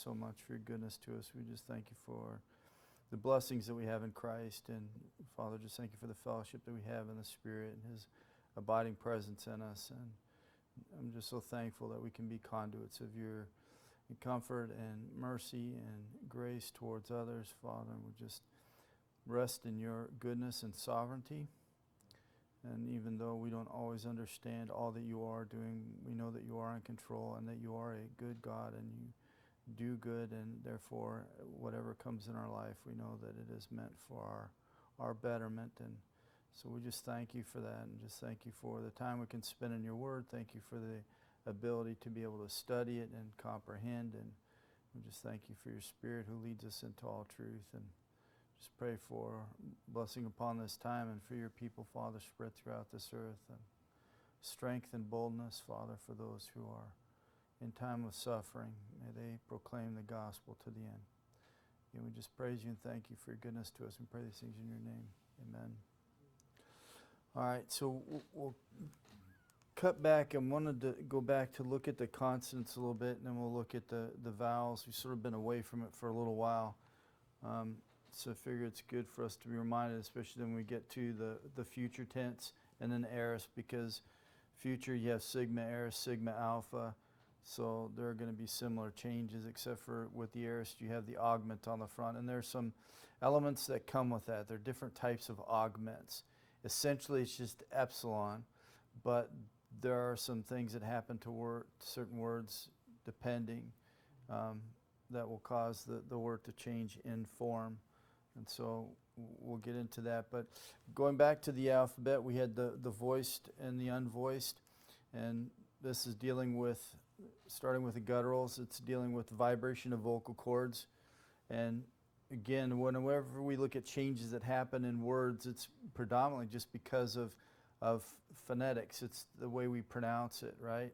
so much for your goodness to us. We just thank you for the blessings that we have in Christ. And Father, just thank you for the fellowship that we have in the Spirit and His abiding presence in us. And I'm just so thankful that we can be conduits of your comfort and mercy and grace towards others, Father. And we just rest in your goodness and sovereignty. And even though we don't always understand all that you are doing, we know that you are in control and that you are a good God and you do good, and therefore whatever comes in our life, we know that it is meant for our betterment. And so we just thank you for that, and just thank you for the time we can spend in your word. Thank you for the ability to be able to study it and comprehend, and we just thank you for your Spirit who leads us into all truth. And just pray for blessing upon this time and for your people, Father, spread throughout this earth, and strength and boldness, Father, for those who are in time of suffering. May they proclaim the gospel to the end. And we just praise you and thank you for your goodness to us, and pray these things in your name. Amen. All right, so we'll cut back. I wanted to go back to look at the consonants a little bit, and then we'll look at the vowels. We've sort of been away from it for a little while. So I figure it's good for us to be reminded, especially when we get to the future tense and then aorist, because future you have sigma, aorist, sigma, alpha. So there are going to be similar changes, except for with the aorist you have the augment on the front. And there's some elements that come with that. There are different types of augments. Essentially it's just epsilon, but there are some things that happen to certain words depending that will cause the word to change in form. And so we'll get into that. But going back to the alphabet, we had the voiced and the unvoiced. And this is dealing with, starting with the gutturals, it's dealing with the vibration of vocal cords. And again, whenever we look at changes that happen in words, it's predominantly just because of phonetics. It's the way we pronounce it, right?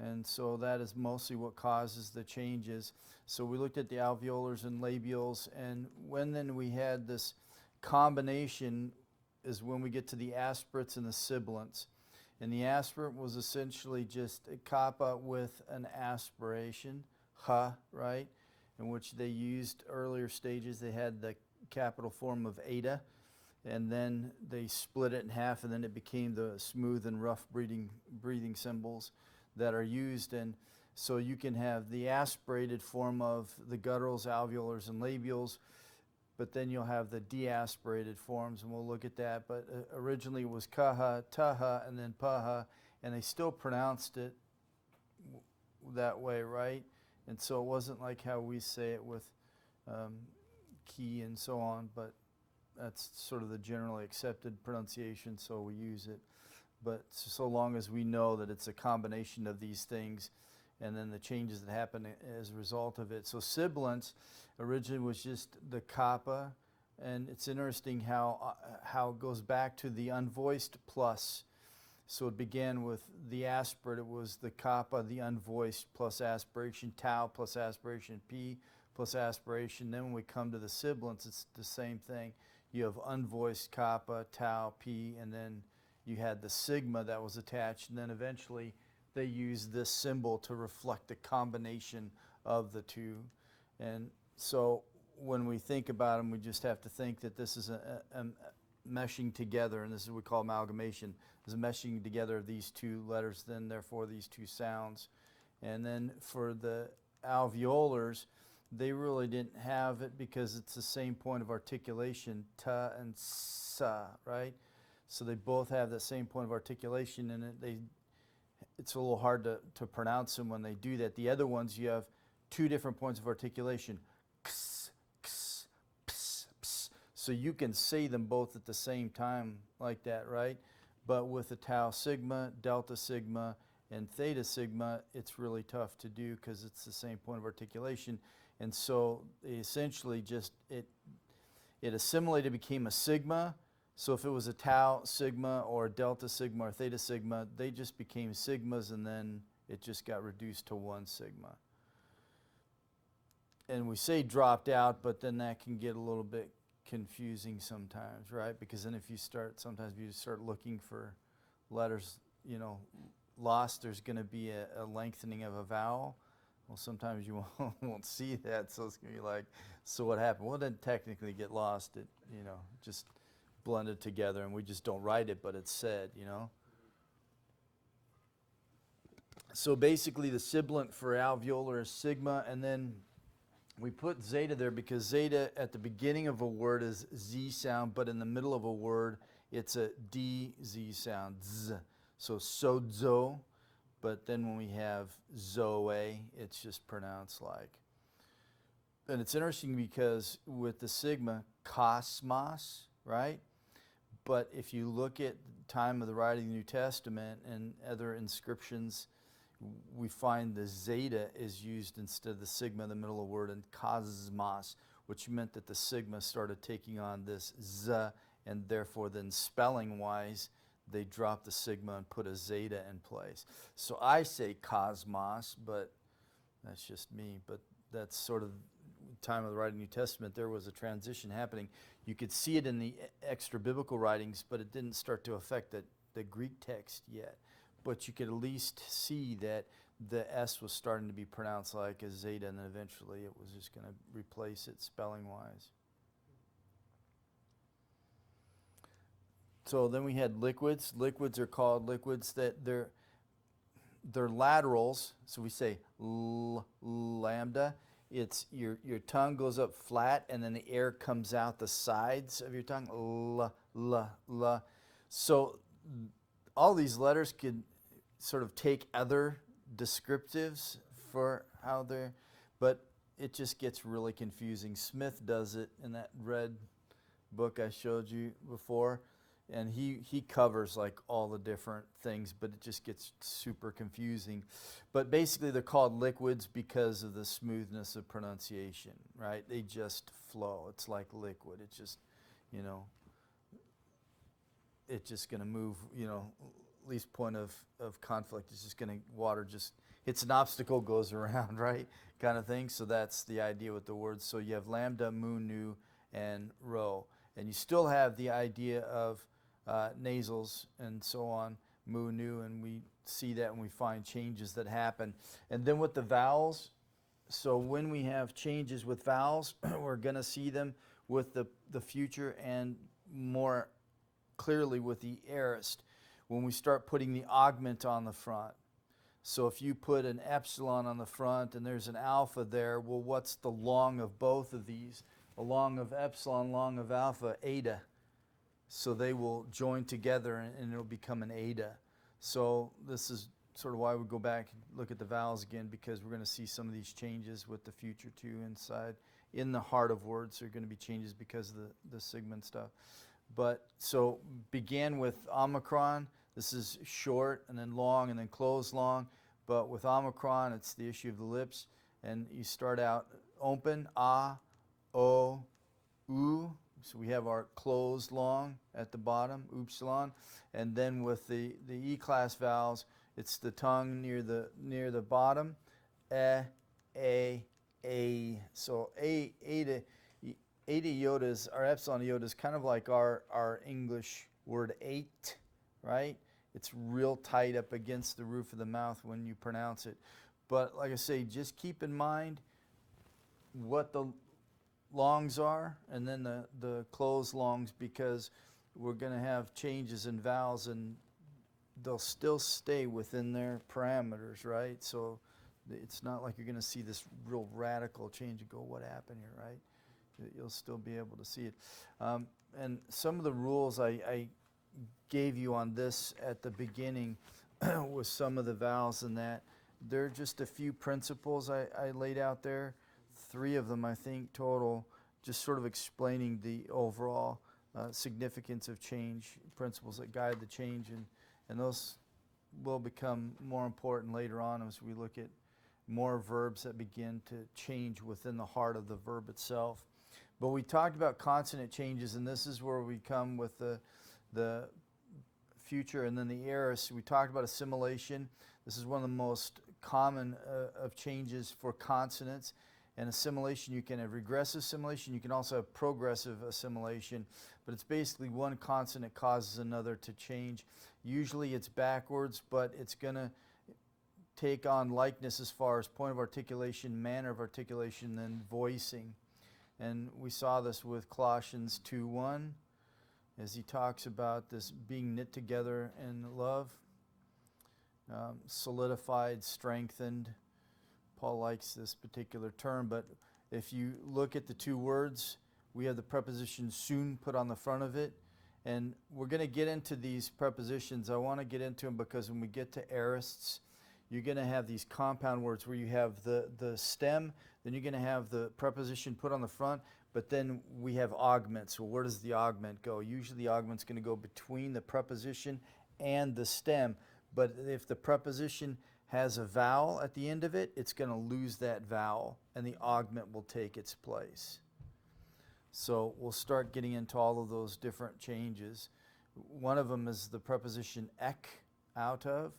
And so that is mostly what causes the changes. So we looked at the alveolars and labials, and then we had this combination is when we get to the aspirates and the sibilants. And the aspirate was essentially just a kappa with an aspiration, ha, right? In which they used earlier stages, they had the capital form of eta, and then they split it in half, and then it became the smooth and rough breathing symbols that are used. And so you can have the aspirated form of the gutturals, alveolars, and labials, but then you'll have the deaspirated forms, and we'll look at that. But originally it was kaha, taha, and then paha, and they still pronounced it that way, right? And so it wasn't like how we say it with ki and so on, but that's sort of the generally accepted pronunciation, so we use it. But so long as we know that it's a combination of these things and then the changes that happen as a result of it. So sibilants originally was just the kappa, and it's interesting how it goes back to the unvoiced plus. So it began with the aspirate, it was the kappa, the unvoiced plus aspiration, tau plus aspiration, p plus aspiration. Then when we come to the sibilants, it's the same thing. You have unvoiced kappa, tau, p, and then you had the sigma that was attached, and then eventually they used this symbol to reflect the combination of the two. And so when we think about them, we just have to think that this is a meshing together, and this is what we call amalgamation, is a meshing together of these two letters, then therefore these two sounds. And then for the alveolars, they really didn't have it because it's the same point of articulation, ta and sa, right? So they both have that same point of articulation, and it's a little hard to pronounce them when they do that. The other ones, you have two different points of articulation, ks, ks, ps, ps. So you can say them both at the same time like that, right? But with the tau sigma, delta sigma, and theta sigma, it's really tough to do because it's the same point of articulation. And so they essentially just, it assimilated, became a sigma. So if it was a tau sigma or a delta sigma or theta sigma, they just became sigmas, and then it just got reduced to one sigma. And we say dropped out, but then that can get a little bit confusing sometimes, right? Because then if you start looking for letters, lost, there's going to be a lengthening of a vowel. Well, sometimes you won't see that, so it's going to be like, so what happened? Well, it didn't technically get lost. It, just blended together, and we just don't write it, but it's said, So basically the sibilant for alveolar is sigma, and then we put zeta there because zeta at the beginning of a word is Z sound, but in the middle of a word, it's a DZ sound, Z. So sozo, but then when we have zoe, it's just pronounced like. And it's interesting because with the sigma, cosmos, right? But if you look at the time of the writing of the New Testament and other inscriptions, we find the zeta is used instead of the sigma in the middle of the word, and cosmos, which meant that the sigma started taking on this z, and therefore then spelling-wise, they dropped the sigma and put a zeta in place. So I say cosmos, but that's just me. But that's sort of the time of the writing of the New Testament. There was a transition happening. You could see it in the extra biblical writings, but it didn't start to affect the Greek text yet. But you could at least see that the S was starting to be pronounced like a zeta, and then eventually it was just going to replace it spelling-wise. So then we had liquids. Liquids are called liquids that they're laterals. So we say lambda. It's your tongue goes up flat, and then the air comes out the sides of your tongue. La. So all these letters could sort of take other descriptives for how they're, but it just gets really confusing. Smith does it in that red book I showed you before, and he covers like all the different things, but it just gets super confusing. But basically they're called liquids because of the smoothness of pronunciation, right? They just flow. It's like liquid. It's just, it's just going to move, least point of conflict is just going to, water just hits an obstacle, goes around, right? Kind of thing. So that's the idea with the words. So you have lambda, mu, nu, and rho. And you still have the idea of nasals and so on, mu, nu, and we see that when we find changes that happen. And then with the vowels, so when we have changes with vowels, we're going to see them with the future and more clearly with the aorist, when we start putting the augment on the front. So if you put an epsilon on the front and there's an alpha there, well, what's the long of both of these? The long of epsilon, long of alpha, eta. So they will join together and it'll become an eta. So this is sort of why we go back and look at the vowels again, because we're going to see some of these changes with the future too inside. In the heart of words, there are going to be changes because of the sigma and stuff. But so began with Omicron. This is short and then long and then closed long. But with Omicron, it's the issue of the lips. And you start out open, ah, o, u. So we have our closed long at the bottom, upsilon. And then with the E-class vowels, it's the tongue near the bottom, a. So eta iota is, our epsilon iota is kind of like our English word eight, right? It's real tight up against the roof of the mouth when you pronounce it. But like I say, just keep in mind what the longs are and then the closed longs, because we're going to have changes in vowels and they'll still stay within their parameters, right? So it's not like you're going to see this real radical change and go, what happened here, right? You'll still be able to see it. And some of the rules I gave you on this at the beginning with some of the vowels and that, there are just a few principles I laid out there. 3 of them, I think, total, just sort of explaining the overall significance of change, principles that guide the change, and those will become more important later on as we look at more verbs that begin to change within the heart of the verb itself. But we talked about consonant changes, and this is where we come with the future and then the aorist. We talked about assimilation. This is one of the most common of changes for consonants. And assimilation, you can have regressive assimilation, you can also have progressive assimilation, but it's basically one consonant causes another to change. Usually it's backwards, but it's going to take on likeness as far as point of articulation, manner of articulation, then voicing. And we saw this with Colossians 2:1 as he talks about this being knit together in love, solidified, strengthened. Paul likes this particular term, but if you look at the two words, we have the preposition soon put on the front of it. And we're going to get into these prepositions. I want to get into them because when we get to aorists, you're going to have these compound words where you have the stem, then you're going to have the preposition put on the front, but then we have augments. Well, where does the augment go? Usually the augment's going to go between the preposition and the stem, but if the preposition has a vowel at the end of it, it's going to lose that vowel, and the augment will take its place. So we'll start getting into all of those different changes. One of them is the preposition ek, out of.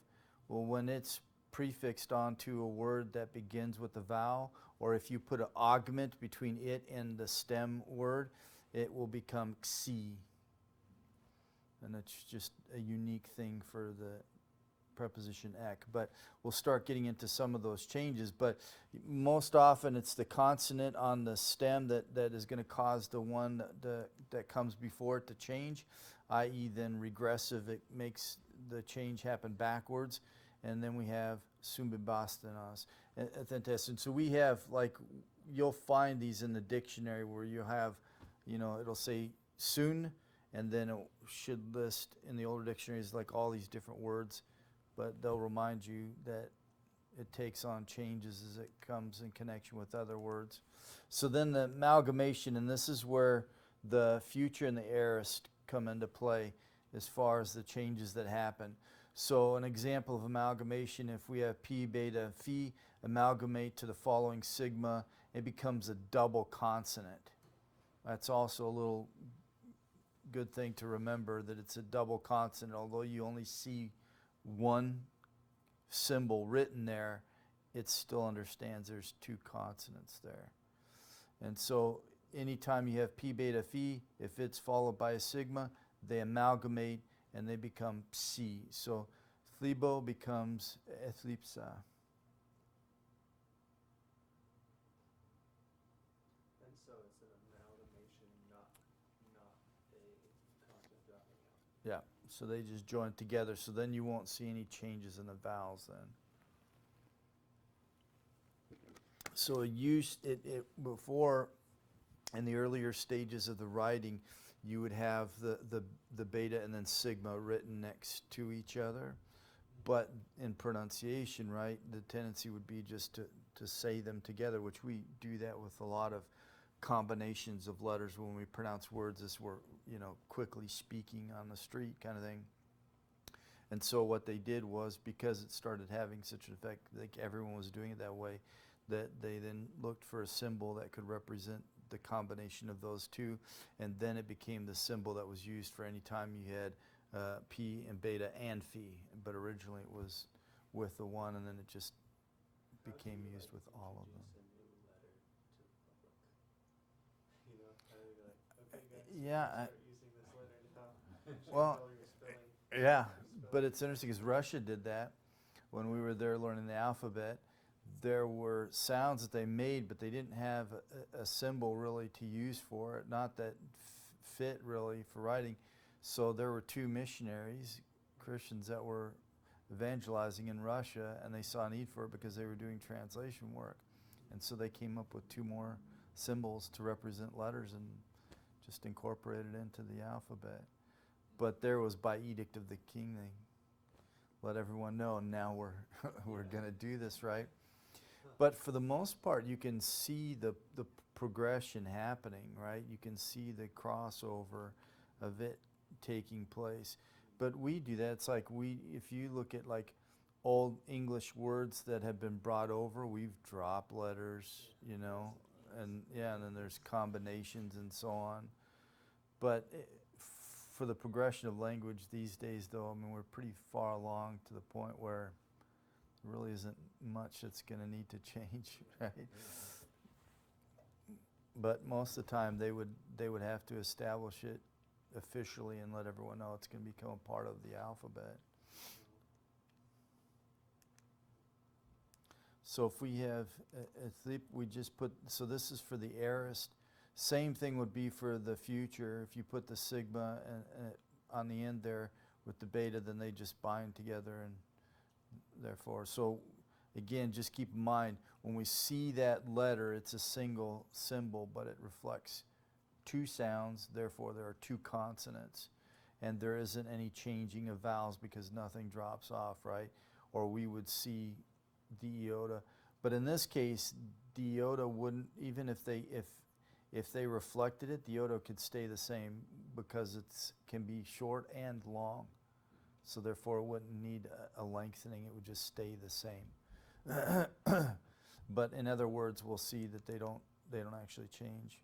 Well, when it's prefixed onto a word that begins with a vowel, or if you put an augment between it and the stem word, it will become xi. And it's just a unique thing for the preposition ek. But we'll start getting into some of those changes. But most often it's the consonant on the stem that is going to cause the one that comes before it to change, i.e. then regressive. It makes the change happen backwards. And then we have sumbibastanas. And so we have, like, you'll find these in the dictionary where you have, it'll say soon, and then it should list in the older dictionaries like all these different words, but they'll remind you that it takes on changes as it comes in connection with other words. So then the amalgamation, and this is where the future and the aorist come into play as far as the changes that happen. So an example of amalgamation, if we have p, beta, phi, amalgamate to the following sigma, it becomes a double consonant. That's also a little good thing to remember, that it's a double consonant. Although you only see one symbol written there, it still understands there's two consonants there. And so anytime you have p, beta, phi, if it's followed by a sigma, they amalgamate and they become psi. So thlibo becomes ethlipsa. And so it's an amalgamation, not a constant dropping out. Yeah, so they just join together. So then you won't see any changes in the vowels then. So it before, in the earlier stages of the writing, you would have the beta and then sigma written next to each other. But in pronunciation, right, the tendency would be just to say them together, which we do that with a lot of combinations of letters when we pronounce words as we're, quickly speaking on the street kind of thing. And so what they did was, because it started having such an effect, like everyone was doing it that way, that they then looked for a symbol that could represent the combination of those two, and then it became the symbol that was used for any time you had p and beta and phi, but originally it was with the one, and then it just became used with all of them. Yeah. Well, yeah, but it's interesting because Russia did that when we were there learning the alphabet. There were sounds that they made, but they didn't have a symbol really to use for it, not that fit really for writing. So there were two missionaries, Christians, that were evangelizing in Russia, and they saw a need for it because they were doing translation work. And so they came up with two more symbols to represent letters and just incorporated into the alphabet. But there was by edict of the king, they let everyone know, now we're going to do this, right? But for the most part, you can see the progression happening, right? You can see the crossover of it taking place. But we do that. It's like if you look at like old English words that have been brought over, we've dropped letters, and then there's combinations and so on. But for the progression of language these days, though, we're pretty far along to the point where there really isn't much that's going to need to change, right? But most of the time, they would have to establish it officially and let everyone know it's going to become a part of the alphabet. So if we have, we just put, so this is for the aorist. Same thing would be for the future. If you put the sigma on the end there with the beta, then they just bind together, and therefore, so again, just keep in mind, when we see that letter, it's a single symbol, but it reflects two sounds, therefore there are two consonants, and there isn't any changing of vowels because nothing drops off, right? Or we would see the iota. But in this case, the iota wouldn't, even if they reflected it, the iota could stay the same because it can be short and long. So therefore it wouldn't need a lengthening, it would just stay the same. But in other words, we'll see that they don't actually change.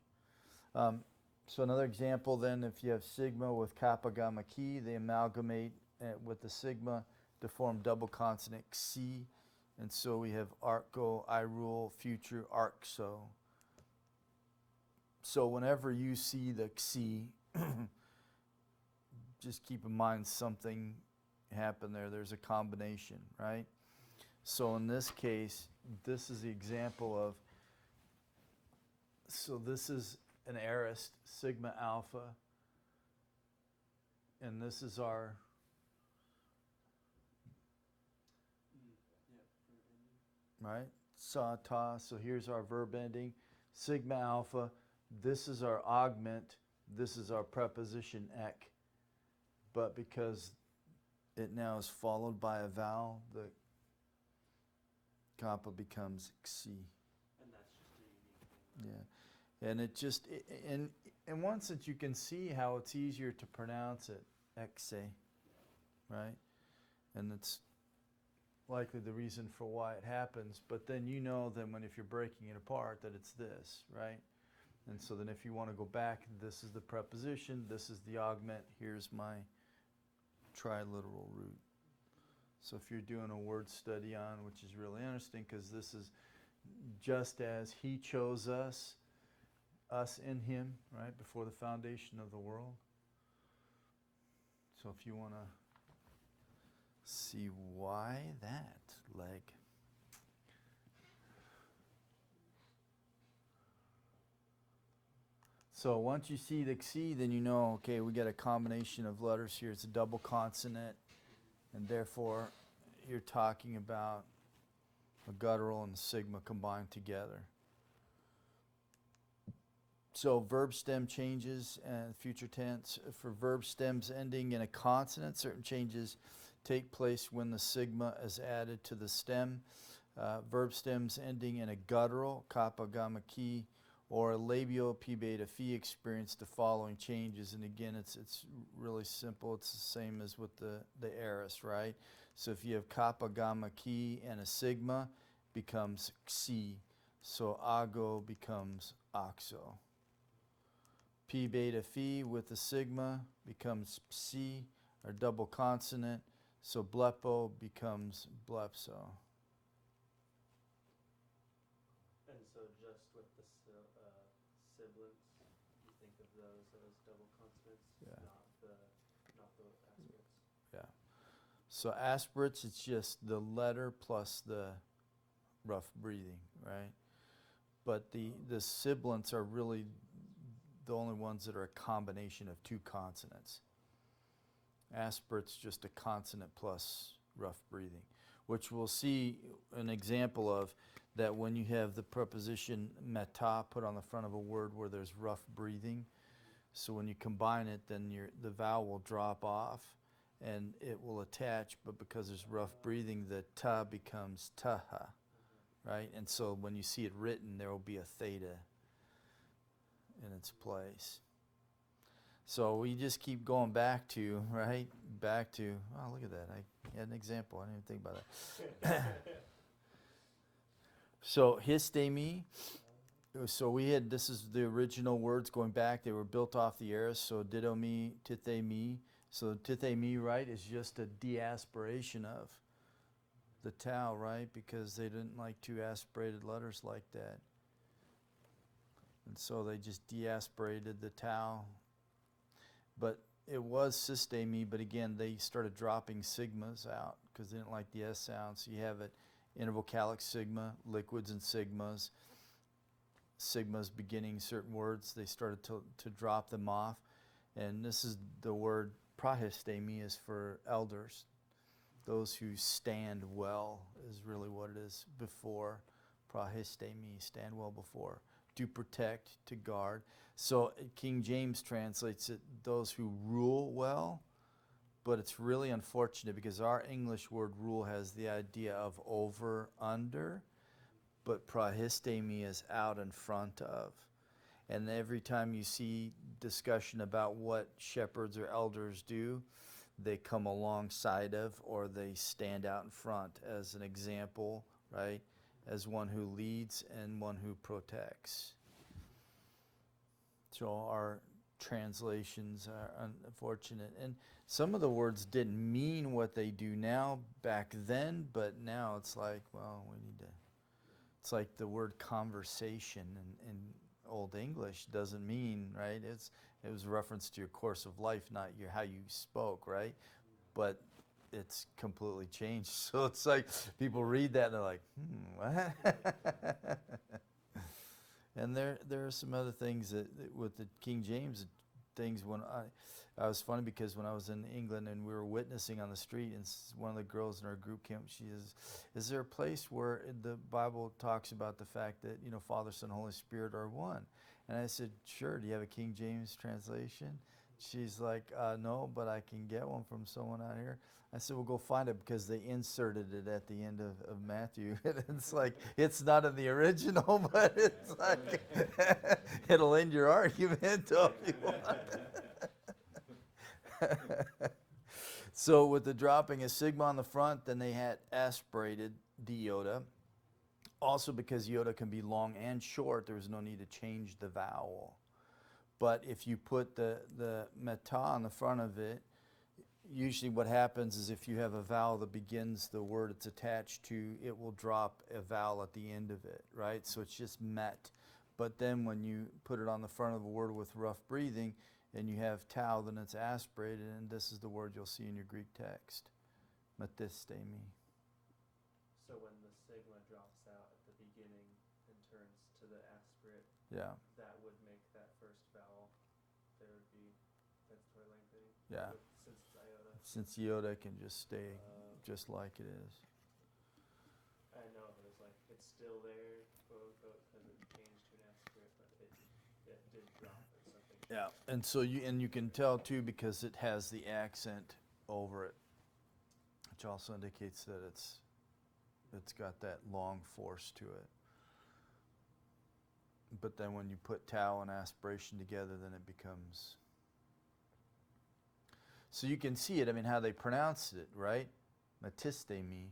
So another example then, if you have sigma with kappa gamma key, they amalgamate with the sigma to form double consonant xi. And so we have arco, I rule, future, arcso. So whenever you see the xi, just keep in mind something happened there. There's a combination, right? So in this case, this is the example of, so this is an aorist, sigma alpha, and this is our right? Sa, ta, so here's our verb ending, sigma alpha, this is our augment, this is our preposition ek, but because it now is followed by a vowel, the kappa becomes xi. And that's just a unique thing. Yeah, and it just, and once that you can see how it's easier to pronounce it, exe, right? And it's likely the reason for why it happens, but then you know then if you're breaking it apart that it's this, right? And so then if you want to go back, this is the preposition, this is the augment, here's my triliteral root. So if you're doing a word study on, which is really interesting because this is just as he chose us in him, right, before the foundation of the world. So if you want to see why that leg. So once you see the xi, then you know, okay, we got a combination of letters here. It's a double consonant, and therefore you're talking about a guttural and a sigma combined together. So verb stem changes and future tense. For verb stems ending in a consonant, certain changes take place when the sigma is added to the stem. Verb stems ending in a guttural, kappa, gamma, ki, or a labial, p, beta, phi experience the following changes. And again, it's really simple. It's the same as with the aorist, right? So if you have kappa, gamma, ki, and a sigma, becomes xi. So ago becomes oxo. P, beta, phi with a sigma becomes psi, or double consonant. So blepo becomes blepso. And so just with the sibilants, you think of those as double consonants, Yeah. not the aspirates. Yeah. So aspirates, it's just the letter plus the rough breathing, right? But the sibilants are really the only ones that are a combination of two consonants. Aspirate's just a consonant plus rough breathing, which we'll see an example of that when you have the preposition meta put on the front of a word where there's rough breathing. So when you combine it, then the vowel will drop off and it will attach, but because there's rough breathing, the ta becomes taha, right? And so when you see it written, there will be a theta in its place. So we just keep going back to, right? Back to, oh, look at that. I had an example. I didn't even think about that. So histemi. So we had, this is the original words going back. They were built off the aorist. So didomi, tithemi. So tithemi, right, is just a deaspiration of the tau, right? Because they didn't like two aspirated letters like that. And so they just deaspirated the tau. But it was systemi, but again, they started dropping sigmas out because they didn't like the S sound. So you have it intervocalic sigma, liquids and sigmas. Sigmas beginning certain words, they started to drop them off. And this is the word prahistemi is for elders. Those who stand well is really what it is before. Prahistemi, stand well before. To protect, to guard. So King James translates it, those who rule well, but it's really unfortunate because our English word rule has the idea of over, under, but prahistemi is out in front of. And every time you see discussion about what shepherds or elders do, they come alongside of or they stand out in front as an example, right? As one who leads and one who protects. So our translations are unfortunate. And some of the words didn't mean what they do now back then, but now it's like, well, we need to. It's like the word conversation in Old English doesn't mean, right? It was a reference to your course of life, not your how you spoke, right? But it's completely changed. So it's like people read that and they're like, what? And there are some other things that with the King James things when I was funny because when I was in England and we were witnessing on the street and one of the girls in our group camp, she is there a place where the Bible talks about the fact that, you know, Father, Son, Holy Spirit are one? And I said, sure, do you have a King James translation? She's like, no, but I can get one from someone out here. I said, well, go find it because they inserted it at the end of Matthew. It's like, it's not in the original, but it's like, it'll end your argument if you want. So with the dropping a sigma on the front, then they had aspirated the iota. Also because iota can be long and short, there was no need to change the vowel. But if you put the meta on the front of it, usually what happens is if you have a vowel that begins the word it's attached to, it will drop a vowel at the end of it, right? So it's just met. But then when you put it on the front of a word with rough breathing and you have tau, then it's aspirated, and this is the word you'll see in your Greek text, metistemi. So when the sigma drops out at the beginning and turns to the aspirate, Yeah. that would make that first vowel, there would be transitory lengthening. Yeah. Since it's iota. Since iota can just stay just like it is. I know, but it's like, it's still there, quote unquote, because it changed to an aspirate, but it did drop or something. Yeah, and so you can tell too because it has the accent over it, which also indicates that it's got that long force to it. But then when you put tau and aspiration together, then it becomes. So you can see it. I mean, how they pronounce it, right? Matistemi,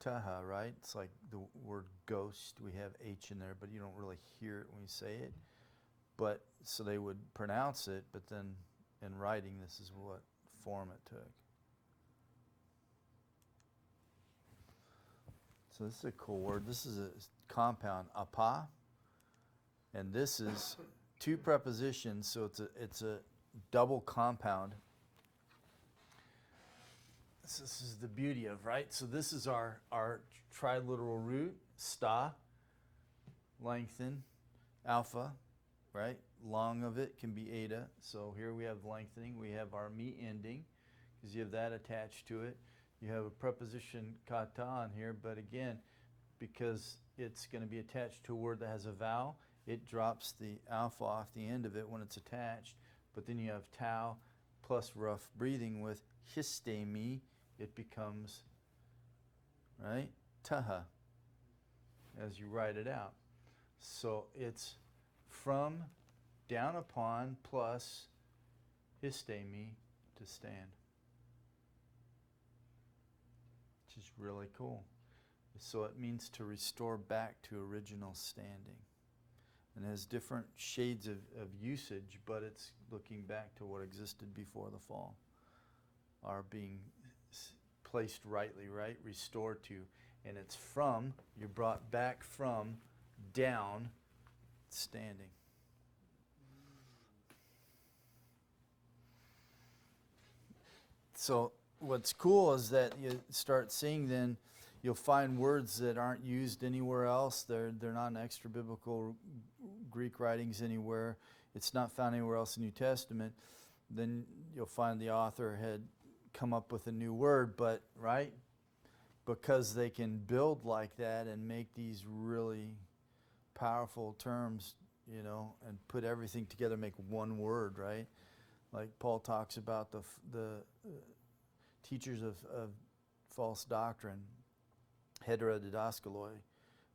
taha, right? It's like the word ghost. We have H in there, but you don't really hear it when you say it. But so they would pronounce it, but then in writing, this is what form it took. So this is a cool word. This is a compound, apa, and this is two prepositions. So it's a double compound. So this is the beauty of, right? So this is our triliteral root, sta, lengthen, alpha. Right? Long of it can be eta. So here we have lengthening. We have our me ending because you have that attached to it. You have a preposition kata on here, but again, because it's going to be attached to a word that has a vowel, it drops the alpha off the end of it when it's attached. But then you have tau plus rough breathing with histemi. It becomes, right, taha as you write it out. So it's from, down upon, plus histemi, to stand. Which is really cool. So it means to restore back to original standing. And it has different shades of usage, but it's looking back to what existed before the fall. Are being placed rightly, right? Restored to. And it's from, you're brought back from, down, standing. So what's cool is that you start seeing then you'll find words that aren't used anywhere else. They're not in extra biblical Greek writings anywhere. It's not found anywhere else in the New Testament. Then you'll find the author had come up with a new word, but right? Because they can build like that and make these really powerful terms, you know, and put everything together, make one word, right? Like Paul talks about the teachers of false doctrine, heterodidaskaloi.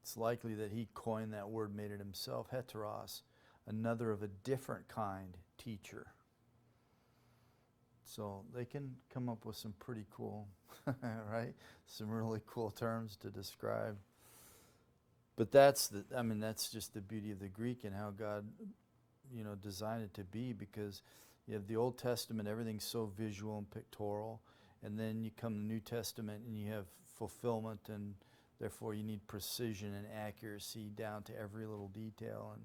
It's likely that he coined that word, made it himself, heteros, another of a different kind teacher. So they can come up with some pretty cool, right? Some really cool terms to describe. But that's just the beauty of the Greek and how God, you know, designed it to be, because you have the Old Testament, everything's so visual and pictorial, and then you come to the New Testament and you have fulfillment, and therefore you need precision and accuracy down to every little detail.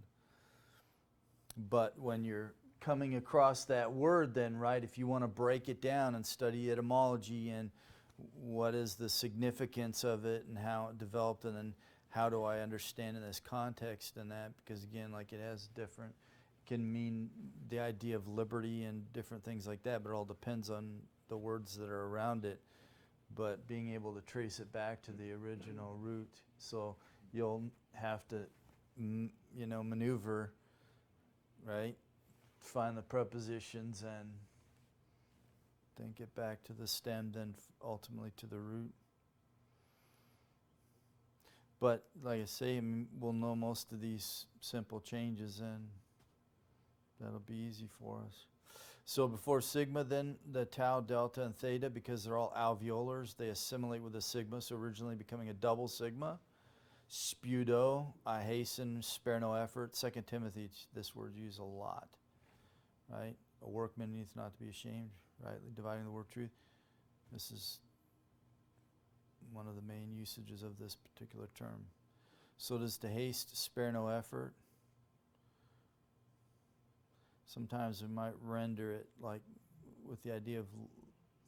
But when you're coming across that word, then, right, if you want to break it down and study etymology and what is the significance of it and how it developed, and then how do I understand in this context and that, because again, like it has different, can mean the idea of liberty and different things like that, but it all depends on the words that are around it. But being able to trace it back to the original root, so you'll have to, you know, maneuver, right? Find the prepositions and then get back to the stem, then ultimately to the root. But like I say, we'll know most of these simple changes, and that'll be easy for us. So before sigma, then the tau, delta, and theta, because they're all alveolars, they assimilate with the sigma, so originally becoming a double sigma. Spudo, I hasten, spare no effort. 2 Timothy, this word's used a lot, right? A workman needs not to be ashamed, rightly dividing the word of truth. This is one of the main usages of this particular term. So does to haste, spare no effort. Sometimes we might render it like with the idea of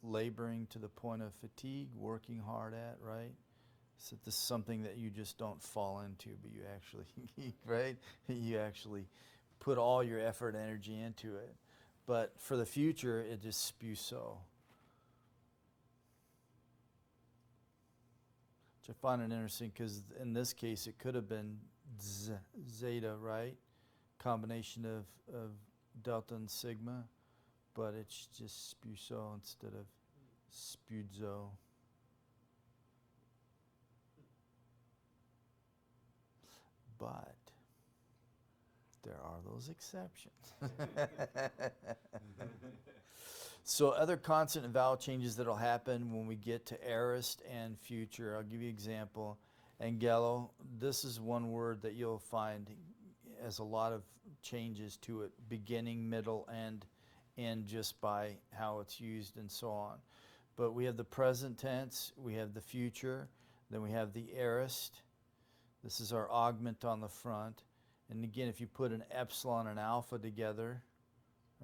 laboring to the point of fatigue, working hard at, right? So this is something that you just don't fall into, but you actually, right? You actually put all your effort and energy into it. But for the future, it just spews so. Which I find it interesting, because in this case, it could have been zeta, right? Combination of delta and sigma, but it's just spuso instead of spudzo. But there are those exceptions. So other consonant and vowel changes that will happen when we get to aorist and future. I'll give you an example. Angelo, this is one word that you'll find has a lot of changes to it, beginning, middle, and end, just by how it's used and so on. But we have the present tense, we have the future, then we have the aorist. This is our augment on the front. And again, if you put an epsilon and alpha together,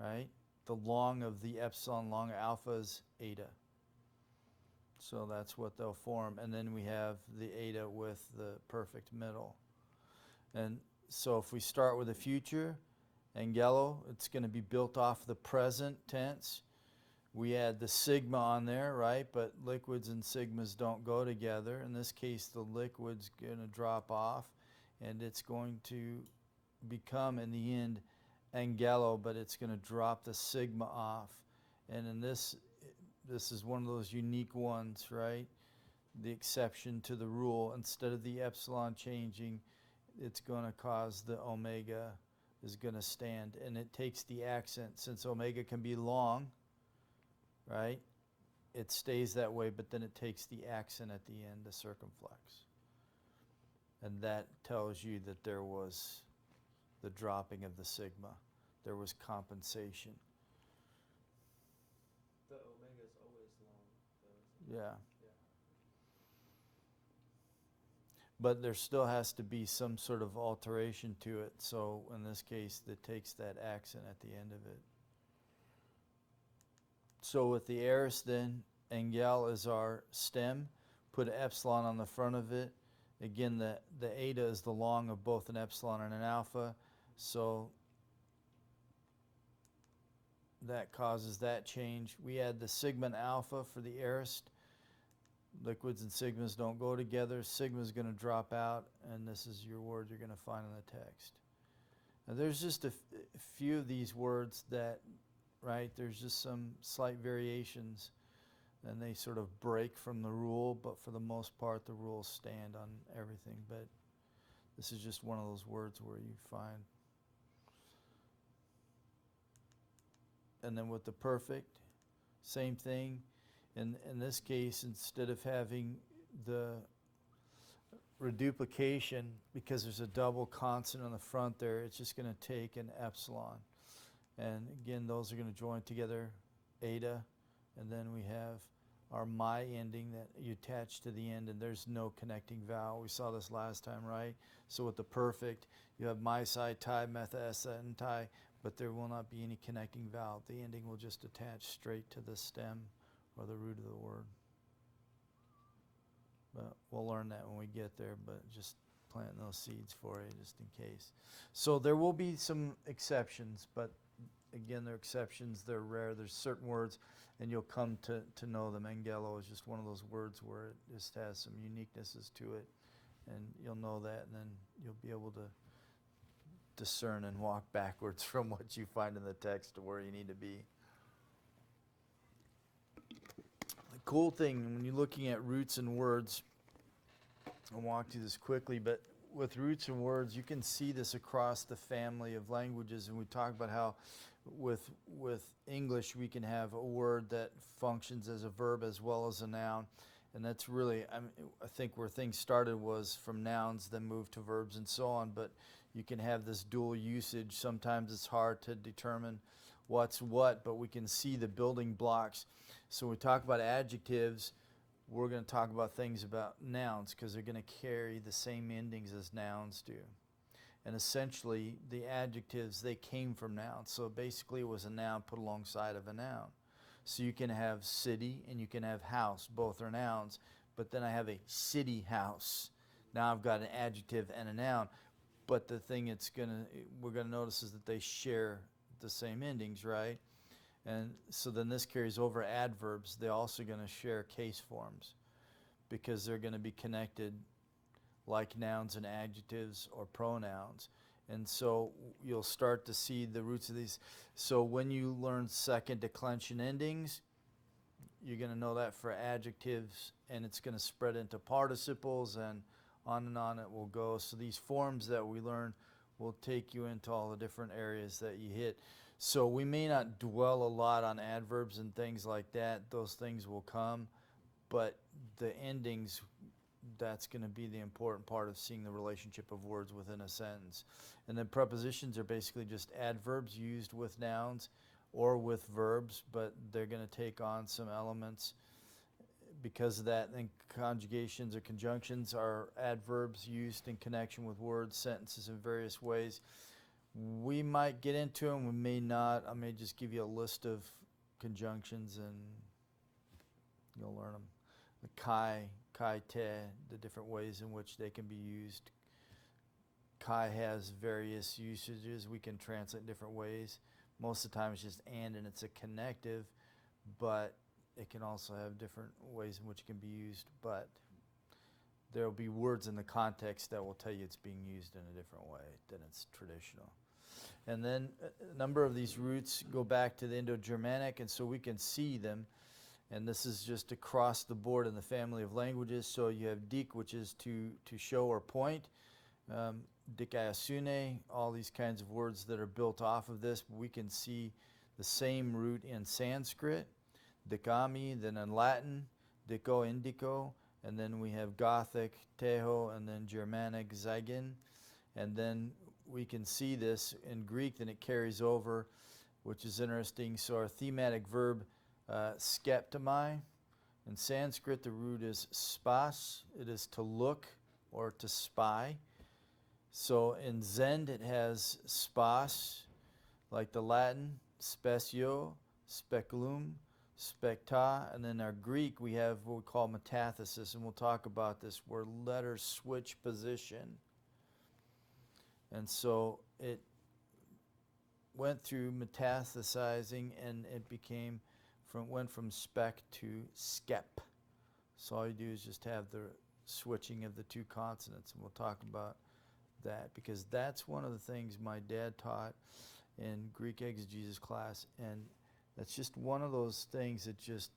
right, the long of the epsilon, long of alpha is eta. So that's what they'll form. And then we have the eta with the perfect middle. And so if we start with the future, angelo, it's going to be built off the present tense. We add the sigma on there, right? But liquids and sigmas don't go together. In this case, the liquid's going to drop off, and it's going to become, in the end, angelo, but it's going to drop the sigma off. And in this is one of those unique ones, right? The exception to the rule. Instead of the epsilon changing, it's going to cause the omega is going to stand. And it takes the accent. Since omega can be long, right? It stays that way, but then it takes the accent at the end, the circumflex. And that tells you that there was the dropping of the sigma. There was compensation. The omega is always long, though. Yeah. But there still has to be some sort of alteration to it. So in this case, it takes that accent at the end of it. So with the aorist then, angel is our stem. put an epsilon on the front of it. Again, the eta is the long of both an epsilon and an alpha, so that causes that change. We add the sigma and alpha for the aorist. Liquids and sigmas don't go together. Sigma is going to drop out, and this is your word you're going to find in the text. Now, there's just a few of these words that, right, there's just some slight variations, and they sort of break from the rule, but for the most part, the rules stand on everything. But this is just one of those words where you find. And then with the perfect, same thing. In this case, instead of having the reduplication, because there's a double consonant on the front there, it's just going to take an epsilon. And again, those are going to join together, eta, and then we have our my ending that you attach to the end, and there's no connecting vowel. We saw this last time, right? So with the perfect, you have my side, tai, metha, essa, and tai, but there will not be any connecting vowel. The ending will just attach straight to the stem or the root of the word. But we'll learn that when we get there, but just planting those seeds for you just in case. So there will be some exceptions, but again, they're exceptions, they're rare. There's certain words, and you'll come to know them. Angelo is just one of those words where it just has some uniquenesses to it, and you'll know that, and then you'll be able to discern and walk backwards from what you find in the text to where you need to be. The cool thing when you're looking at roots and words, I'll walk through this quickly, but with roots and words, you can see this across the family of languages, and we talk about how with English we can have a word that functions as a verb as well as a noun, and that's really, I think where things started was from nouns, then moved to verbs and so on, but you can have this dual usage. Sometimes it's hard to determine what's what, but we can see the building blocks. So when we talk about adjectives, we're going to talk about things about nouns because they're going to carry the same endings as nouns do. And essentially, the adjectives, they came from nouns. So basically, it was a noun put alongside of a noun. So you can have city and you can have house. Both are nouns. But then I have a city house. Now I've got an adjective and a noun. But the thing we're going to notice is that they share the same endings, right? And so then this carries over adverbs. They're also going to share case forms because they're going to be connected like nouns and adjectives or pronouns. And so you'll start to see the roots of these. So when you learn second declension endings, you're going to know that for adjectives, and it's going to spread into participles, and on it will go. So these forms that we learn will take you into all the different areas that you hit. So we may not dwell a lot on adverbs and things like that. Those things will come, but the endings, that's going to be the important part of seeing the relationship of words within a sentence. And then prepositions are basically just adverbs used with nouns or with verbs, but they're going to take on some elements because of that. And conjugations or conjunctions are adverbs used in connection with words, sentences in various ways. We might get into them, we may not. I may just give you a list of conjunctions and you'll learn them. The kai, te, the different ways in which they can be used. Kai has various usages. We can translate in different ways. Most of the time it's just and it's a connective, but it can also have different ways in which it can be used. But there will be words in the context that will tell you it's being used in a different way than it's traditional. And then a number of these roots go back to the Indo-Germanic, and so we can see them. And this is just across the board in the family of languages. So you have dik, which is to show or point. Dikaiasune, all these kinds of words that are built off of this. We can see the same root in Sanskrit, dikami, then in Latin, diko, indico, and then we have Gothic, teho, and then Germanic, zeigen. And then we can see this in Greek, then it carries over, which is interesting. So our thematic verb, skeptomai. In Sanskrit, the root is spas. It is to look or to spy. So in Zend, it has spas, like the Latin, specio, speculum, spekta, and then our Greek we have what we call metathesis, and we'll talk about this where letters switch position. And so it went through metastasizing, and it went from spec to skep. So all you do is just have the switching of the two consonants, and we'll talk about that because that's one of the things my dad taught in Greek exegesis class, and that's just one of those things that just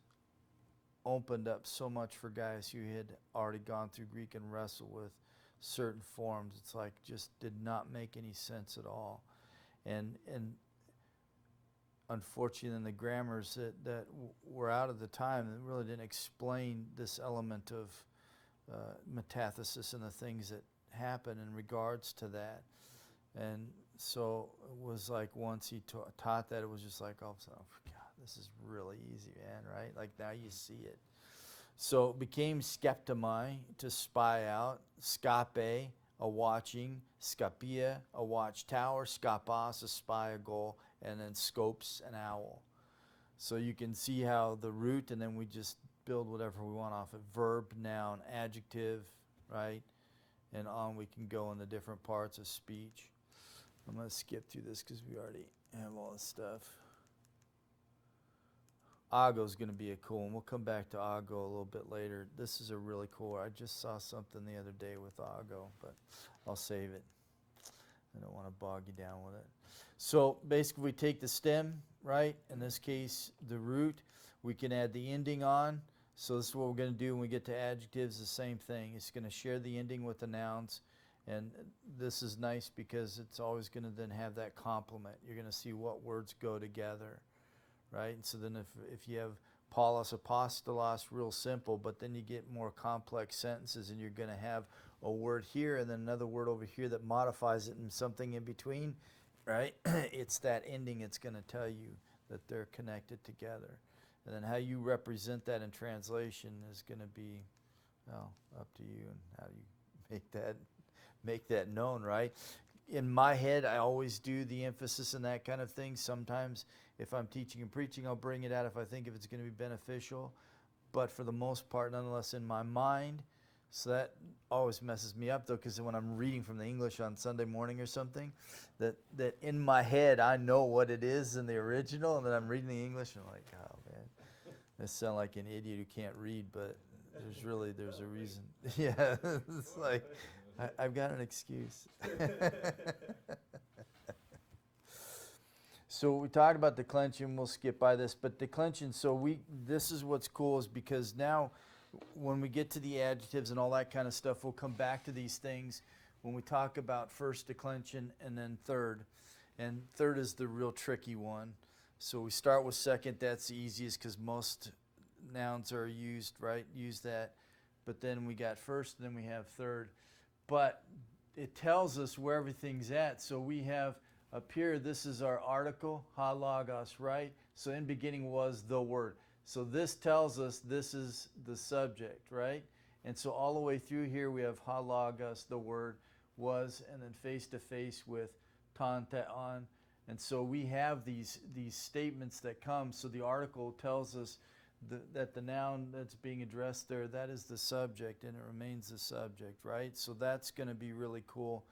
opened up so much for guys who had already gone through Greek and wrestled with certain forms. It's like just did not make any sense at all. And unfortunately, then the grammars that were out at the time that really didn't explain this element of metathesis and the things that happen in regards to that. And so it was like once he taught that, it was just like, oh, God, this is really easy, man, right? Like now you see it. So it became skeptomai, to spy out, scape, a watching, scapia, a watchtower, scapas, a spy, a goal, and then scopes, an owl. So you can see how the root, and then we just build whatever we want off it. Verb, noun, adjective, right? And on we can go in the different parts of speech. I'm going to skip through this because we already have all this stuff. Ago is going to be a cool one. We'll come back to Ago a little bit later. This is a really cool one. I just saw something the other day with Ago, but I'll save it. I don't want to bog you down with it. So basically we take the stem, right? In this case, the root. We can add the ending on. So this is what we're going to do when we get to adjectives, the same thing. It's going to share the ending with the nouns. And this is nice because it's always going to then have that complement. You're going to see what words go together, right? And so then if you have Paulos, apostolos, real simple, but then you get more complex sentences and you're going to have a word here and then another word over here that modifies it and something in between, right? It's that ending it's going to tell you that they're connected together. And then how you represent that in translation is going to be, well, up to you and how you make that known, right? In my head, I always do the emphasis and that kind of thing. Sometimes if I'm teaching and preaching, I'll bring it out if I think if it's going to be beneficial. But for the most part, nonetheless, in my mind, so that always messes me up, though, because when I'm reading from the English on Sunday morning or something, that in my head, I know what it is in the original, and then I'm reading the English, and I'm like, oh, man, I sound like an idiot who can't read, but there's a reason. Yeah, it's like, I've got an excuse. So we talked about declension. We'll skip by this, but declension. So this is what's cool is because now, when we get to the adjectives and all that kind of stuff, we'll come back to these things when we talk about first declension and then third. And third is the real tricky one. So we start with second. That's the easiest because most nouns are used, right? Use that. But then we got first, and then we have third. But it tells us where everything's at. So we have up here, this is our article, ha logos, right? So in beginning was the word. So this tells us this is the subject, right? And so all the way through here we have ha logos, the word, was, and then face to face with ton, on. And so we have these statements that come. So the article tells us that the noun that's being addressed there, that is the subject, and it remains the subject, right? So that's going to be really cool.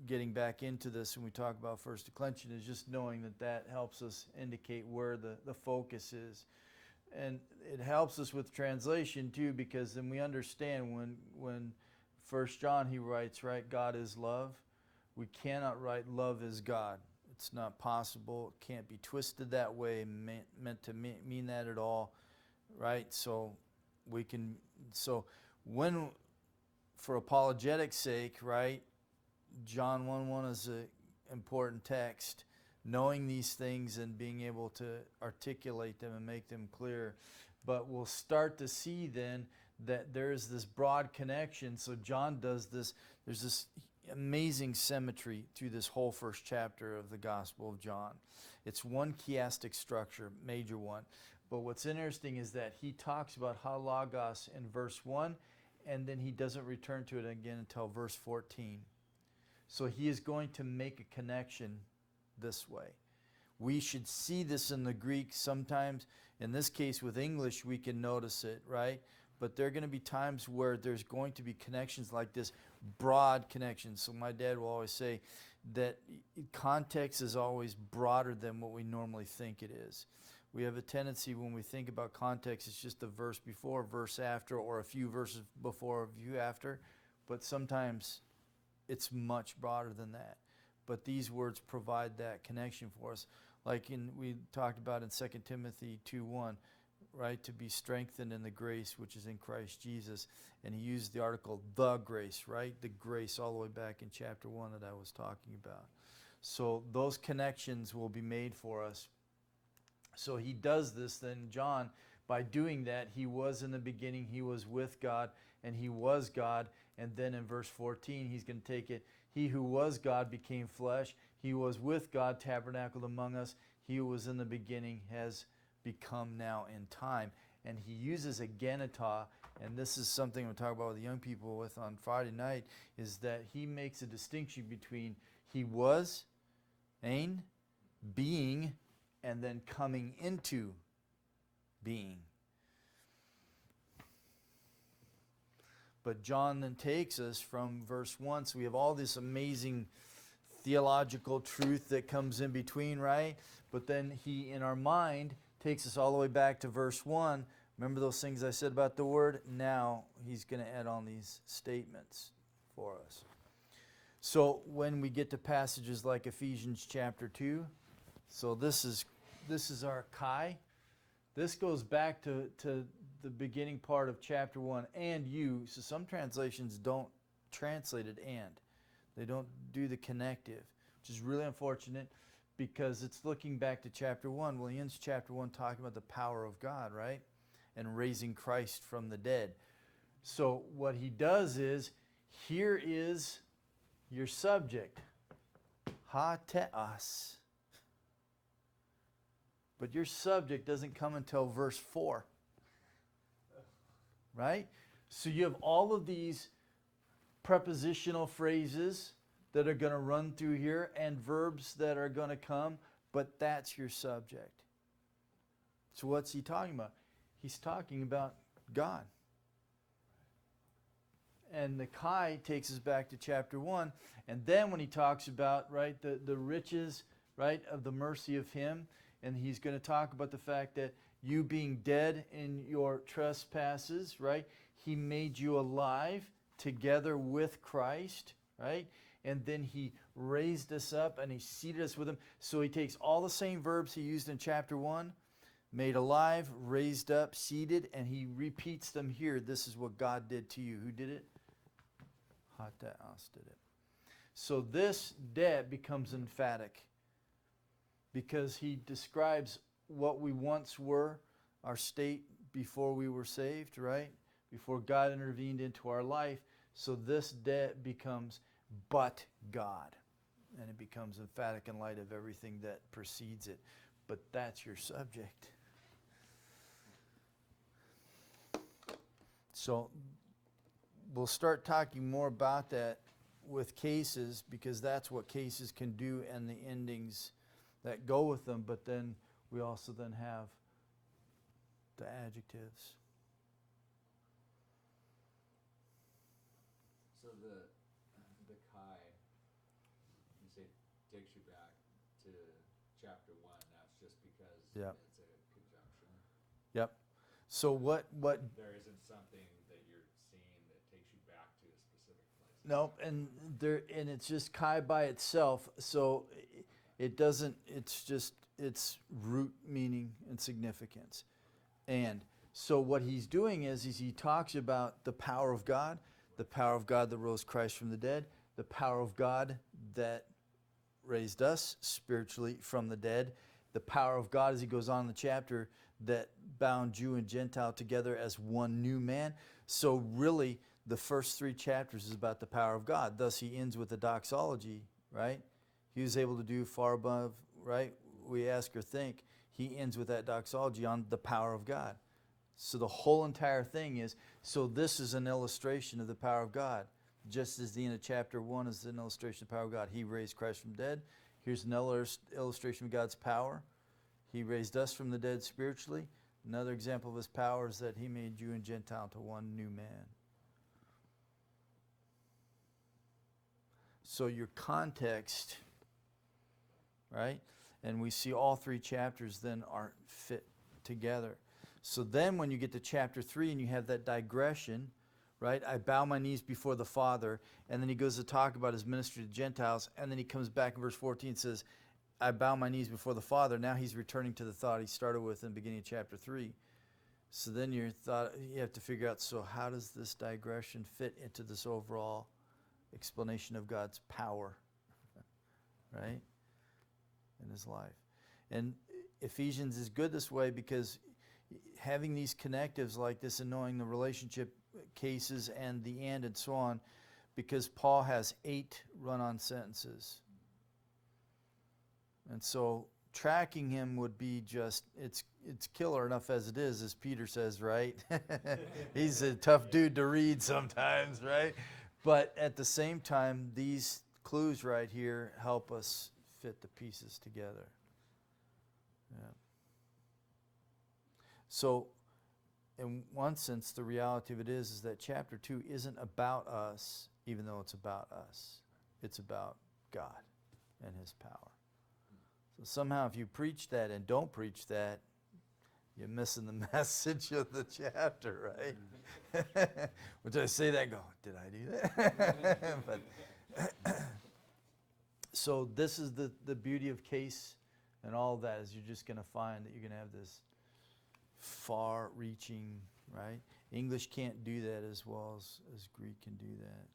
Getting back into this when we talk about first declension is just knowing that helps us indicate where the focus is. And it helps us with translation too, because then we understand when 1 John he writes, right, God is love. We cannot write love is God. It's not possible. It can't be twisted that way, meant to mean that at all, right? So when, for apologetics' sake, right, John 1:1 is an important text. Knowing these things and being able to articulate them and make them clear. But we'll start to see then that there's this broad connection. So John does this. There's this amazing symmetry through this whole first chapter of the Gospel of John. It's one chiastic structure, major one. But what's interesting is that he talks about ha logos in verse 1, and then he doesn't return to it again until verse 14. So he is going to make a connection this way. We should see this in the Greek sometimes. In this case with English, we can notice it, right? But there are going to be times where there's going to be connections like this, broad connections. So my dad will always say that context is always broader than what we normally think it is. We have a tendency when we think about context, it's just a verse before, verse after, or a few verses before, a few after. But sometimes it's much broader than that. But these words provide that connection for us. Like we talked about in 2 Timothy 2:1, right? To be strengthened in the grace which is in Christ Jesus. And he used the article, the grace, right? The grace all the way back in chapter 1 that I was talking about. So those connections will be made for us. So he does this then, John, by doing that, he was in the beginning, he was with God, and he was God. And then in verse 14, he's going to take it, he who was God became flesh, he was with God, tabernacled among us, he who was in the beginning has become now in time. And he uses a genita, and this is something we'll talk about with the young people with on Friday night, is that he makes a distinction between he was, ein, being, and then coming into being. But John then takes us from verse 1, so we have all this amazing theological truth that comes in between, right? But then he, in our mind, takes us all the way back to verse 1. Remember those things I said about the word? Now he's going to add on these statements for us. So when we get to passages like Ephesians chapter 2, so this is our Kai. This goes back to the beginning part of chapter 1, and you. So some translations don't translate it and. They don't do the connective, which is really unfortunate because it's looking back to chapter 1. Well, he ends chapter 1 talking about the power of God, right? And raising Christ from the dead. So what he does is, here is your subject. Ha teos. But your subject doesn't come until verse 4. Right? So you have all of these prepositional phrases that are going to run through here and verbs that are going to come, but that's your subject. So what's he talking about? He's talking about God. And the Kai takes us back to chapter 1. And then when he talks about, right, the riches, right, of the mercy of him, and he's going to talk about the fact that you being dead in your trespasses, right, he made you alive together with Christ, right? And then he raised us up and he seated us with him. So he takes all the same verbs he used in chapter 1, made alive, raised up, seated, and he repeats them here. This is what God did to you. Who did it? Hateos did it. So this debt becomes emphatic because he describes what we once were, our state before we were saved, right? Before God intervened into our life. So this debt becomes but God. And it becomes emphatic in light of everything that precedes it. But that's your subject. So we'll start talking more about that with cases because that's what cases can do and the endings that go with them. But then we also then have the adjectives. So the Kai, you say, takes you back to chapter 1. That's just because Yep. it's a conjunction. Yep. So what There isn't something that you're seeing that takes you back to a specific place. Nope, and it's just Kai by itself, so it doesn't. It's root meaning and significance, and so what he's doing is he talks about the power of God that rose Christ from the dead, the power of God that raised us spiritually from the dead, the power of God as he goes on in the chapter that bound Jew and Gentile together as one new man. So really, the first 3 chapters is about the power of God. Thus, he ends with the doxology, right? He was able to do far above, right? We ask or think. He ends with that doxology on the power of God. So the whole entire thing is, so this is an illustration of the power of God. Just as the end of chapter 1 is an illustration of the power of God. He raised Christ from the dead. Here's another illustration of God's power. He raised us from the dead spiritually. Another example of his power is that he made Jew and Gentile to one new man. So your context, right? And we see all three chapters then are fit together. So then when you get to chapter 3 and you have that digression, right? I bow my knees before the Father. And then he goes to talk about his ministry to Gentiles. And then he comes back in verse 14 and says, I bow my knees before the Father. Now he's returning to the thought he started with in the beginning of chapter 3. So then you have to figure out, so how does this digression fit into this overall explanation of God's power, right, in his life? And Ephesians is good this way because having these connectives like this and knowing the relationship cases and the and so on, because Paul has 8 run-on sentences. And so tracking him would be just, it's killer enough as it is, as Peter says, right? He's a tough dude to read sometimes, right? But at the same time, these clues right here help us fit the pieces together. Yeah. So, in one sense, the reality of it is that chapter 2 isn't about us, even though it's about us. It's about God and his power. So somehow if you preach that and don't preach that, you're missing the message of the chapter, right? Which I say that and go, did I do that? But so this is the beauty of case and all of that, is you're just going to find that you're going to have this far-reaching, right? English can't do that as well as Greek can do that.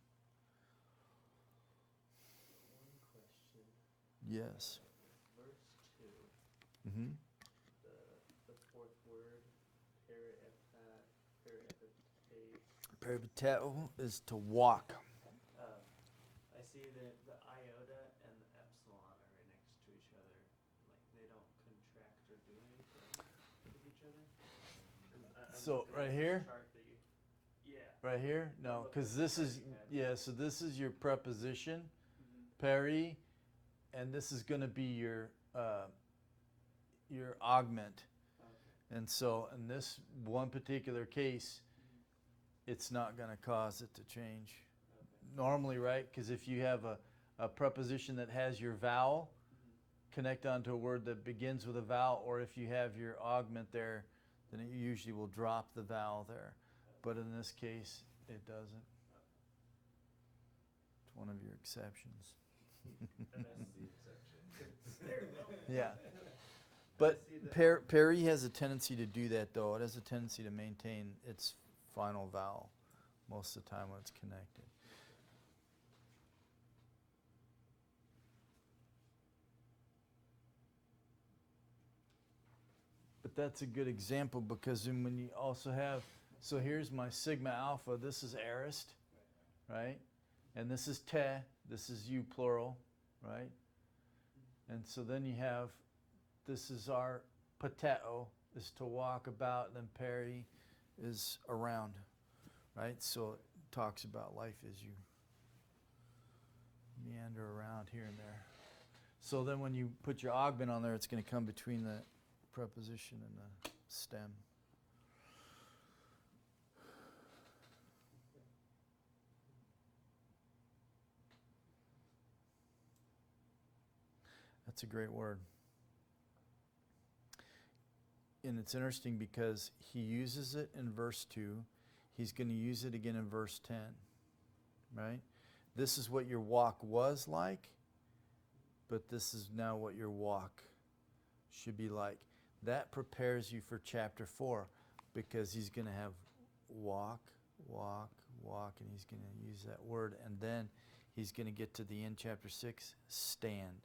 One question. Yes. Verse 2. Mm-hmm. The fourth word, peripatate. Peripateo is to walk. I see that the iota and the epsilon are right next to each other. Like they don't contract or do anything with each other. I'm So, looking right at this here? chart that you, yeah. Right here? No, because this is, yeah, so this is your preposition, Mm-hmm. peri, and this is going to be your augment. Okay. And so in this one particular case, it's not going to cause it to change. Okay. Normally, right? Because if you have a preposition that has your vowel, connect onto a word that begins with a vowel, or if you have your augment there, then it usually will drop the vowel there. But in this case, it doesn't. It's one of your exceptions. That's the exception. There we go. Yeah. I But see that. peri has a tendency to do that, though. It has a tendency to maintain its final vowel most of the time when it's connected. But that's a good example because then when you also have, so here's my sigma alpha, this is aorist, right? And this is te, this is you plural, right? And so then you have, this is our pateo, is to walk about, and then peri is around, right? So it talks about life as you meander around here and there. So then when you put your augment on there, it's going to come between the preposition and the stem. That's a great word. And it's interesting because he uses it in verse 2. He's going to use it again in verse 10, right? This is what your walk was like, but this is now what your walk should be like. That prepares you for chapter 4 because he's going to have walk, walk, walk, and he's going to use that word. And then he's going to get to the end, chapter 6, stand.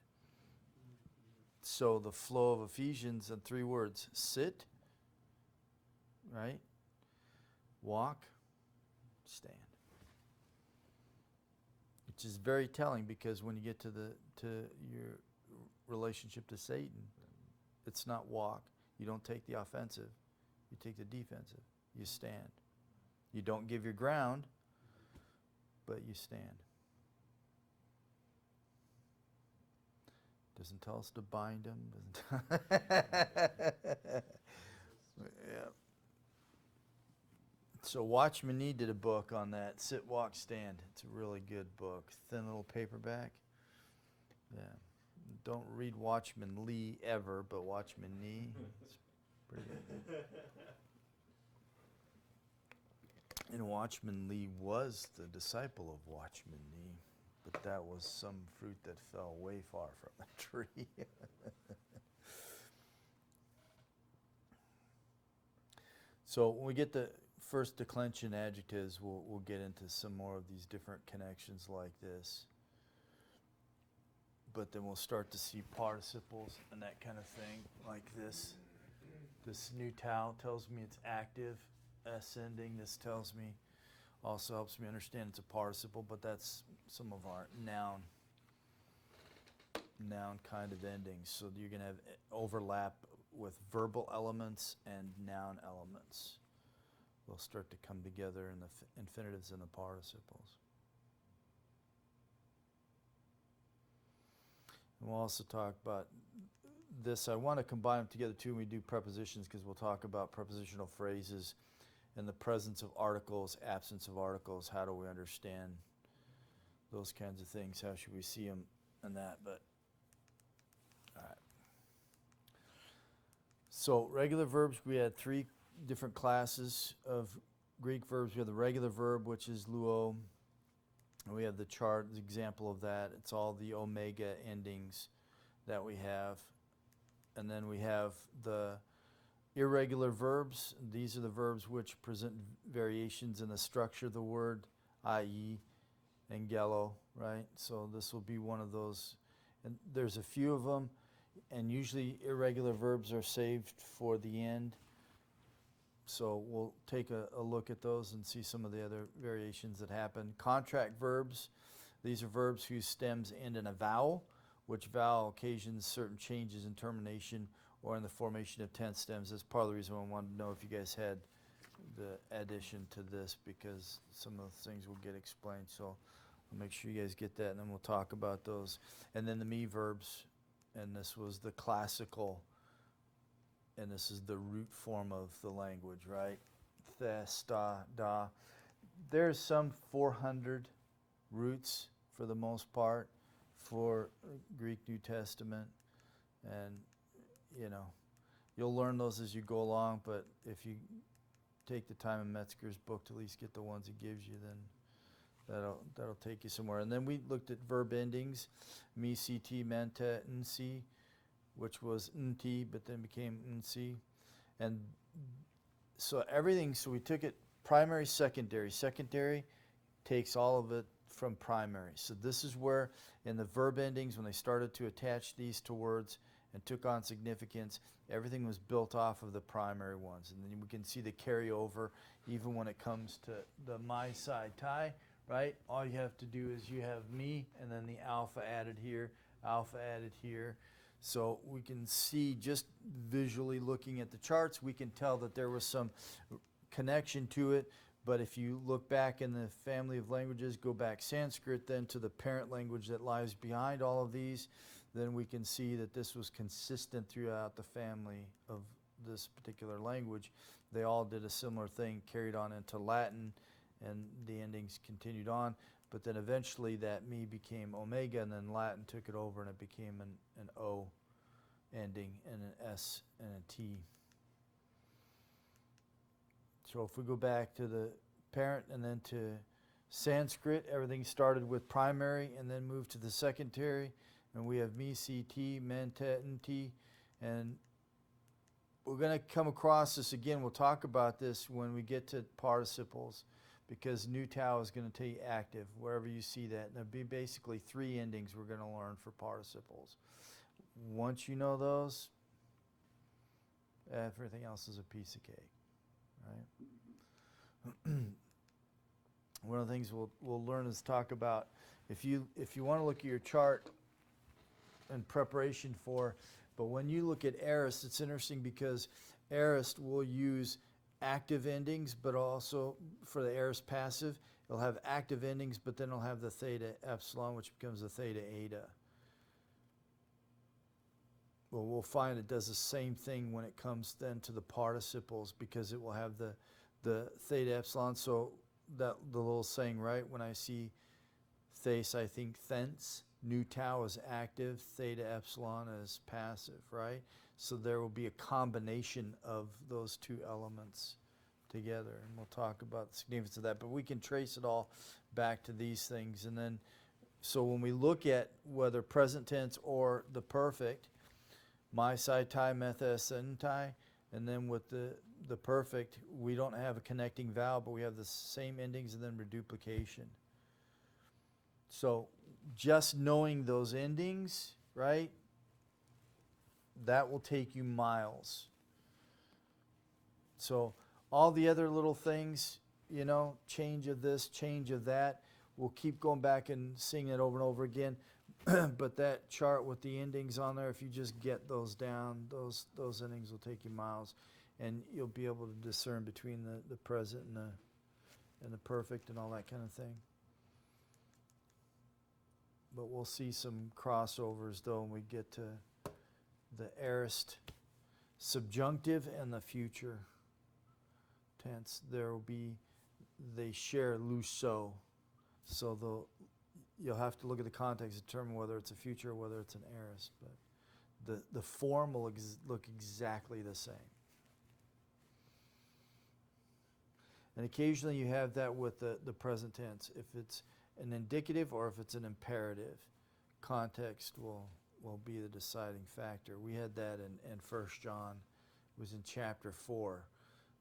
So the flow of Ephesians in 3 words: sit, right? Walk, stand. Which is very telling because when you get to your relationship to Satan, it's not walk. You don't take the offensive. You take the defensive. You stand. You don't give your ground, but you stand. Doesn't tell us to bind them. Yeah. So Watchman Nee did a book on that, Sit, Walk, Stand. It's a really good book. Thin little paperback. Yeah. Don't read Watchman Lee ever, but Watchman Nee. It's pretty good. And Watchman Lee was the disciple of Watchman Nee, but that was some fruit that fell way far from the tree. So when we get the first declension adjectives, we'll get into some more of these different connections like this. But then we'll start to see participles and that kind of thing, like this. This new tau tells me it's active, S ending. This tells me, also helps me understand it's a participle, but that's some of our noun kind of endings. So you're going to have overlap with verbal elements and noun elements. They'll start to come together in the infinitives and the participles. And we'll also talk about this. I want to combine them together too when we do prepositions, because we'll talk about prepositional phrases and the presence of articles, absence of articles. How do we understand those kinds of things? How should we see them and that? But all right. So regular verbs, we had three different classes of Greek verbs. We have the regular verb, which is luo. And we have the chart, the example of that. It's all the omega endings that we have. And then we have the irregular verbs. These are the verbs which present variations in the structure of the word, i.e. angelo, right? So this will be one of those. And there's a few of them. And usually irregular verbs are saved for the end. So we'll take a look at those and see some of the other variations that happen. Contract verbs. These are verbs whose stems end in a vowel, which vowel occasions certain changes in termination or in the formation of tense stems. That's part of the reason I wanted to know if you guys had the addition to this, because some of the things will get explained. So I'll make sure you guys get that, and then we'll talk about those. And then the me verbs, and this was the classical, and this is the root form of the language, right? The, sta, da. There's some 400 roots for the most part for Greek New Testament. And, you know, you'll learn those as you go along, but if you take the time in Metzger's book to at least get the ones he gives you, then that'll take you somewhere. And then we looked at verb endings, me, ct, mente, nc, which was nti, but then became nc. And so everything, so we took it primary, secondary. Secondary takes all of it from primary. So this is where in the verb endings, when they started to attach these to words and took on significance, everything was built off of the primary ones. And then we can see the carryover even when it comes to the my side tie, right? All you have to do is you have me and then the alpha added here, alpha added here. So we can see, just visually looking at the charts, we can tell that there was some connection to it. But if you look back in the family of languages, go back Sanskrit then to the parent language that lies behind all of these, then we can see that this was consistent throughout the family of this particular language. They all did a similar thing, carried on into Latin, and the endings continued on. But then eventually that me became omega, and then Latin took it over and it became an O ending and an S and a T. So if we go back to the parent and then to Sanskrit, everything started with primary and then moved to the secondary. And we have me, ct, mente, nti. And we're going to come across this again. We'll talk about this when we get to participles, because new tau is going to tell you active, wherever you see that. And there'll be basically three endings we're going to learn for participles. Once you know those, everything else is a piece of cake, right? One of the things we'll learn is talk about, if you want to look at your chart in preparation for, but when you look at aorist, it's interesting because aorist will use active endings, but also for the aorist passive, it'll have active endings, but then it'll have the theta epsilon, which becomes the theta eta. well, we'll find it does the same thing when it comes then to the participles, because it will have the theta epsilon. So that the little saying, right? When I see thais, I think thence. Nu tau is active, theta epsilon is passive, right? So there will be a combination of those two elements together, and we'll talk about the significance of that. But we can trace it all back to these things. And then, so when we look at whether present tense or the perfect, my sai tai metha sentai, and then with the perfect, we don't have a connecting vowel, but we have the same endings and then reduplication. So just knowing those endings, right, that will take you miles. So all the other little things, you know, change of this, change of that, we'll keep going back and seeing it over and over again. But that chart with the endings on there, if you just get those down, those endings will take you miles. And you'll be able to discern between the present and the perfect and all that kind of thing. But we'll see some crossovers, though, when we get to the aorist subjunctive and the future tense. There will be, they share luso. So you'll have to look at the context to determine whether it's a future or whether it's an aorist. But the form will look exactly the same. And occasionally you have that with the present tense. If it's an indicative or if it's an imperative, context will be the deciding factor. We had that in 1 John. It was in chapter 4,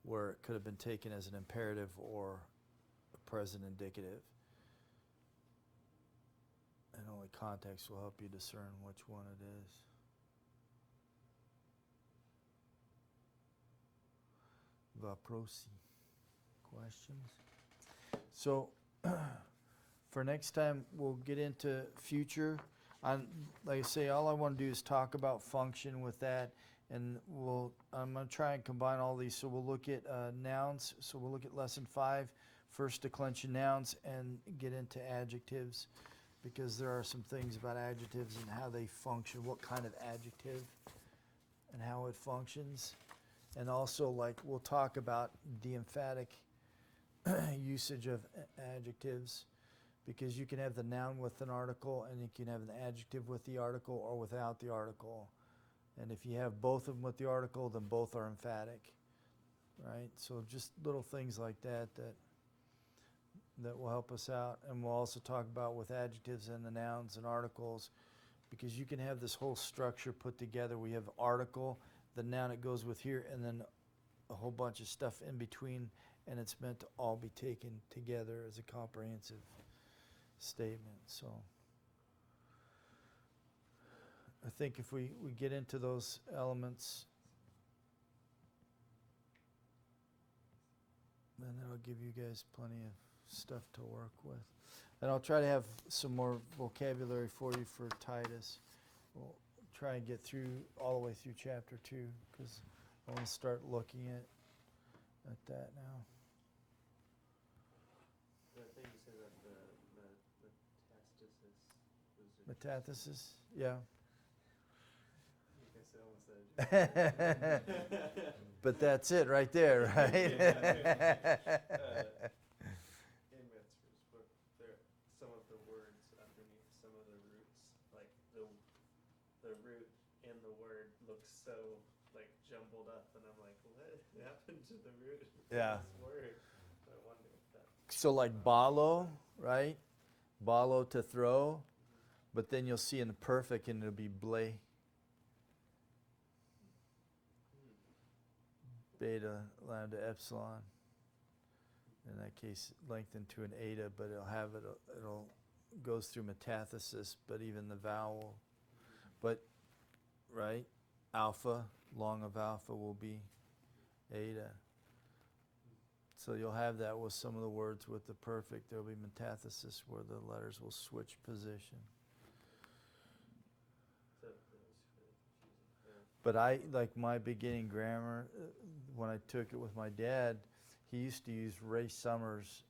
where it could have been taken as an imperative or a present indicative. And only context will help you discern which one it is. Vaprosi. Questions? So, for next time, we'll get into future. Like I say, all I want to do is talk about function with that, and I'm going to try and combine all these. So we'll look at nouns. So we'll look at lesson 5, first declension nouns, and get into adjectives, because there are some things about adjectives and how they function, what kind of adjective and how it functions. And also, like, we'll talk about the emphatic usage of adjectives, because you can have the noun with an article and you can have an adjective with the article or without the article. And if you have both of them with the article, then both are emphatic, right? So just little things like that will help us out. And we'll also talk about with adjectives and the nouns and articles, because you can have this whole structure put together. We have article, the noun it goes with here, and then a whole bunch of stuff in between, and it's meant to all be taken together as a comprehensive statement. So I think if we get into those elements, then that'll give you guys plenty of stuff to work with. And I'll try to have some more vocabulary for you for Titus. We'll try and get through all the way through chapter 2, because I want to start looking at that now. The thing you said that the Metathesis, yeah. I guess I almost said. But that's it right there, right? Augments, but there some of the words underneath some of the roots, like the root in the word looks so like jumbled up, and I'm like, what happened to the root of Yeah. this word? I wonder if that. So like balo, right? Balo, to throw. But then you'll see in the perfect, and it'll be blay. Beta, lambda, epsilon. In that case, lengthened to an eta, but it'll goes through metathesis, but even the vowel. But, right, alpha, long of alpha will be eta. So you'll have that with some of the words with the perfect. There'll be metathesis where the letters will switch position. But I, like my beginning grammar, when I took it with my dad, he used to use Ray Summers